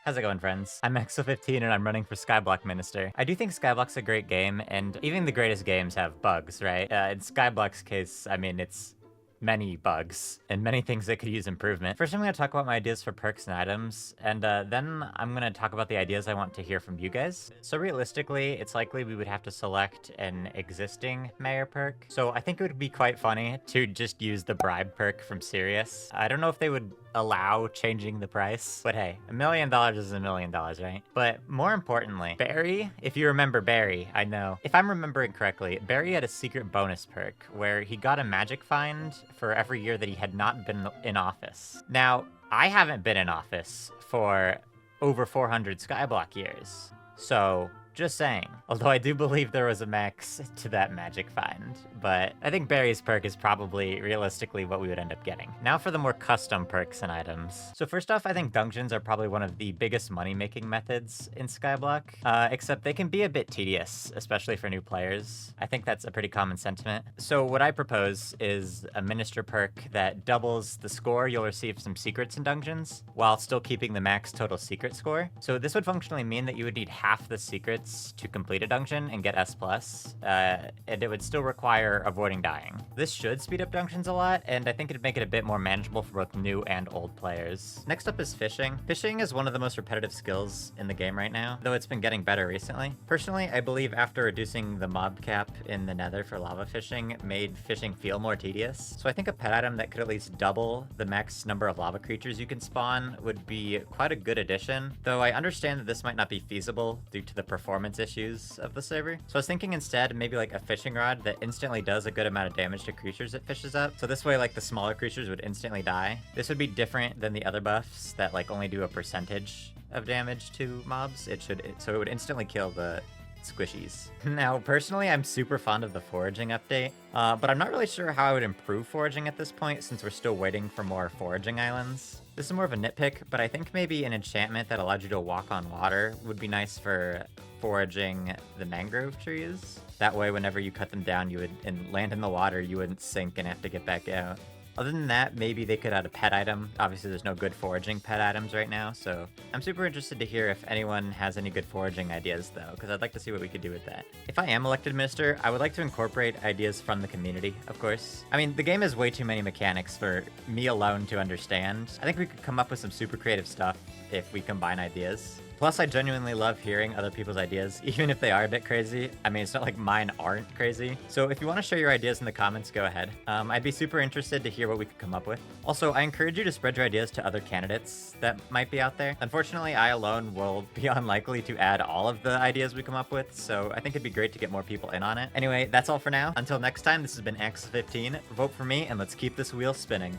How's it going, friends? I'm Exo15 and I'm running for Skyblock Minister. I do think Skyblock's a great game, and even the greatest games have bugs, right? In Skyblock's case, I mean, it's many bugs and many things that could use improvement. First, I'm going to talk about my ideas for perks and items, and then I'm going to talk about the ideas I want to hear from you guys. So realistically, it's likely we would have to select an existing mayor perk. So I think it would be quite funny to just use the bribe perk from Sirius. I don't know if they would allow changing the price, but hey, $1 million is $1 million, right? But more importantly, Barry, if you remember Barry, I know, if I'm remembering correctly, Barry had a secret bonus perk where he got a magic find for every year that he had not been in office. Now, I haven't been in office for over 400 Skyblock years, so just saying. Although I do believe there was a max to that magic find, but I think Barry's perk is probably realistically what we would end up getting. Now for the more custom perks and items. So first off, I think dungeons are probably one of the biggest money-making methods in Skyblock, except they can be a bit tedious, especially for new players. I think that's a pretty common sentiment. So what I propose is a minister perk that doubles the score you'll receive some secrets in dungeons, while still keeping the max total secret score. So this would functionally mean that you would need half the secrets to complete a dungeon and get S+, and it would still require avoiding dying. This should speed up dungeons a lot, and I think it'd make it a bit more manageable for both new and old players. Next up is fishing. Fishing is one of the most repetitive skills in the game right now, though it's been getting better recently. Personally, I believe after reducing the mob cap in the nether for lava fishing made fishing feel more tedious, so I think a pet item that could at least double the max number of lava creatures you can spawn would be quite a good addition, though I understand that this might not be feasible due to the performance issues of the server. So I was thinking instead maybe like a fishing rod that instantly does a good amount of damage to creatures it fishes up. So this way like the smaller creatures would instantly die. This would be different than the other buffs that like only do a percentage of damage to mobs. So it would instantly kill the squishies. Now, personally, I'm super fond of the foraging update, but I'm not really sure how I would improve foraging at this point since we're still waiting for more foraging islands. This is more of a nitpick, but I think maybe an enchantment that allowed you to walk on water would be nice for foraging the mangrove trees. That way, whenever you cut them down, you would and land in the water, you wouldn't sink and have to get back out. Other than that, maybe they could add a pet item. Obviously, there's no good foraging pet items right now, so I'm super interested to hear if anyone has any good foraging ideas, though, because I'd like to see what we could do with that. If I am elected minister, I would like to incorporate ideas from the community, of course. I mean, the game has way too many mechanics for me alone to understand. I think we could come up with some super creative stuff if we combine ideas. Plus, I genuinely love hearing other people's ideas, even if they are a bit crazy. I mean, it's not like mine aren't crazy. So if you want to share your ideas in the comments, go ahead. I'd be super interested to hear what we could come up with. Also, I encourage you to spread your ideas to other candidates that might be out there. Unfortunately, I alone will be unlikely to add all of the ideas we come up with, so I think it'd be great to get more people in on it. Anyway, that's all for now. Until next time, this has been X15. Vote for me, and let's keep this wheel spinning.